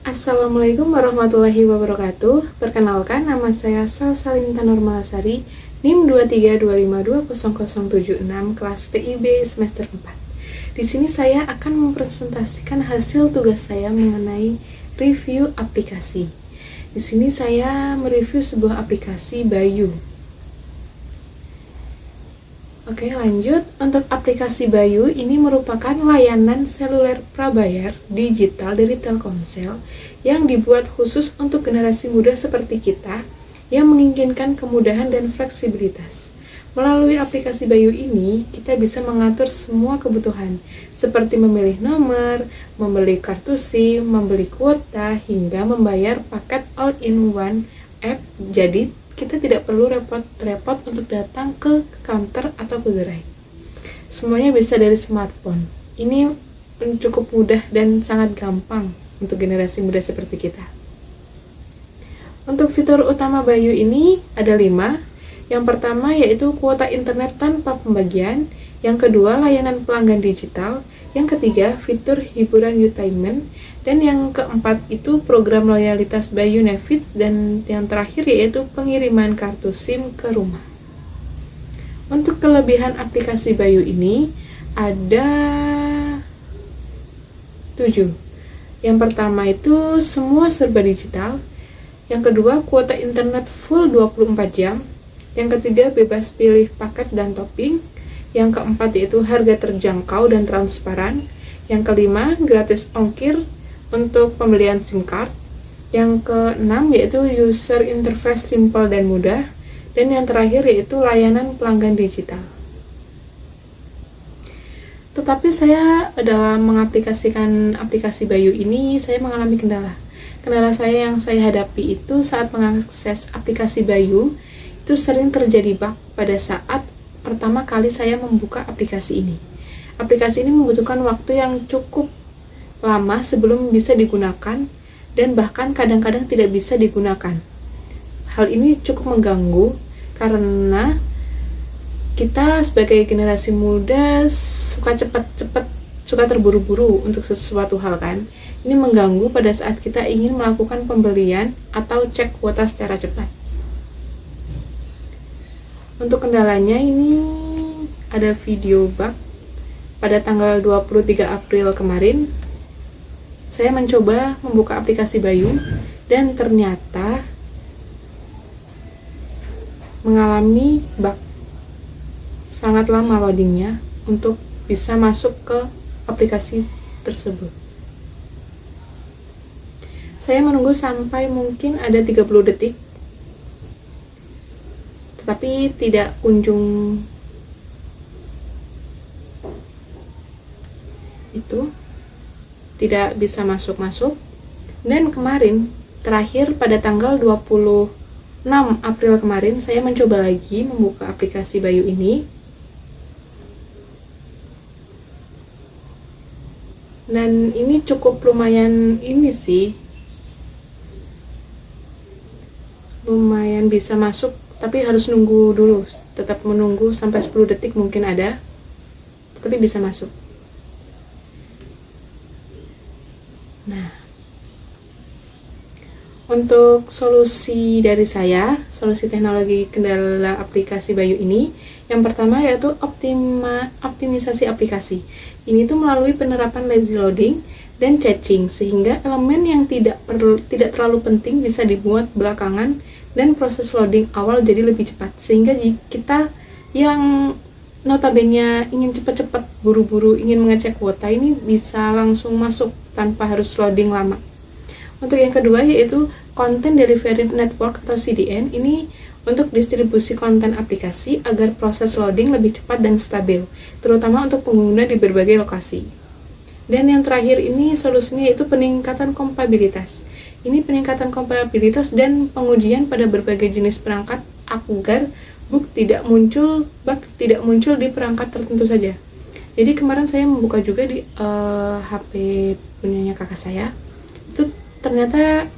Assalamualaikum warahmatullahi wabarakatuh. Perkenalkan, nama saya Salsalinta Normalasari, NIM 232520076, kelas TIB semester 4. Di sini saya akan mempresentasikan hasil tugas saya mengenai review aplikasi. Di sini saya mereview sebuah aplikasi Bayu. Oke, lanjut. Untuk aplikasi Bayu ini merupakan layanan seluler prabayar digital dari Telkomsel yang dibuat khusus untuk generasi muda seperti kita yang menginginkan kemudahan dan fleksibilitas. Melalui aplikasi Bayu ini, kita bisa mengatur semua kebutuhan, seperti memilih nomor, membeli kartu SIM, membeli kuota, hingga membayar paket all-in-one app. Jadi, kita tidak perlu repot-repot untuk datang ke counter atau ke gerai. Semuanya bisa dari smartphone. Ini cukup mudah dan sangat gampang untuk generasi muda seperti kita. Untuk fitur utama Bayu ini ada 5. Yang pertama yaitu kuota internet tanpa pembagian. Yang kedua, layanan pelanggan digital. Yang ketiga, fitur hiburan entertainment. Dan yang keempat itu program loyalitas Bayu Nevits. Dan yang terakhir yaitu pengiriman kartu SIM ke rumah. Untuk kelebihan aplikasi Bayu ini ada 7. Yang pertama itu semua serba digital. Yang kedua, kuota internet full 24 jam. Yang ketiga, bebas pilih paket dan topping. Yang keempat yaitu harga terjangkau dan transparan. Yang kelima, gratis ongkir untuk pembelian SIM card. Yang keenam yaitu user interface simple dan mudah. Dan yang terakhir yaitu layanan pelanggan digital. Tetapi saya dalam mengaplikasikan aplikasi Bayu ini, saya mengalami kendala. Kendala saya yang saya hadapi itu saat mengakses aplikasi Bayu, itu sering terjadi bug pada saat pertama kali saya membuka aplikasi ini. Aplikasi ini membutuhkan waktu yang cukup lama sebelum bisa digunakan dan bahkan kadang-kadang tidak bisa digunakan. Hal ini cukup mengganggu karena kita sebagai generasi muda suka cepat-cepat, suka terburu-buru untuk sesuatu hal kan. Ini mengganggu pada saat kita ingin melakukan pembelian atau cek kuota secara cepat. Untuk kendalanya ini ada video bug pada tanggal 23 April kemarin. Saya mencoba membuka aplikasi Bayu dan ternyata mengalami bug. Sangat lama loadingnya untuk bisa masuk ke aplikasi tersebut. Saya menunggu sampai mungkin ada 30 detik, tapi tidak kunjung tidak bisa masuk. Dan kemarin terakhir pada tanggal 26 April kemarin saya mencoba lagi membuka aplikasi Bayu ini, dan ini cukup lumayan lumayan bisa masuk, tapi harus nunggu dulu, tetap menunggu sampai 10 detik mungkin ada, tapi bisa masuk. Nah, untuk solusi dari saya, solusi teknologi kendala aplikasi Bayu ini, yang pertama yaitu optimisasi aplikasi. Ini tuh melalui penerapan lazy loading dan caching, sehingga elemen yang tidak terlalu penting bisa dibuat belakangan dan proses loading awal jadi lebih cepat, sehingga kita yang notabene ingin cepat-cepat, buru-buru ingin mengecek kuota ini bisa langsung masuk tanpa harus loading lama. Untuk yang kedua yaitu Content Delivery Network atau CDN. Ini untuk distribusi konten aplikasi agar proses loading lebih cepat dan stabil, terutama untuk pengguna di berbagai lokasi. Dan yang terakhir ini solusinya yaitu peningkatan kompatibilitas. Ini peningkatan kompatibilitas dan pengujian pada berbagai jenis perangkat agar bug tidak muncul di perangkat tertentu saja. Jadi kemarin saya membuka juga di HP punyanya kakak saya, itu ternyata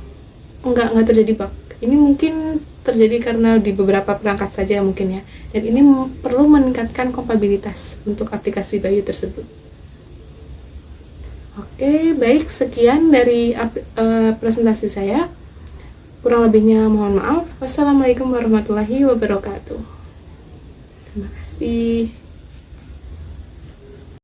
nggak terjadi bug. Ini mungkin terjadi karena di beberapa perangkat saja mungkin ya. Dan ini perlu meningkatkan kompatibilitas untuk aplikasi Bayu tersebut. Oke, baik, sekian dari presentasi saya. Kurang lebihnya mohon maaf. Wassalamualaikum warahmatullahi wabarakatuh. Terima kasih.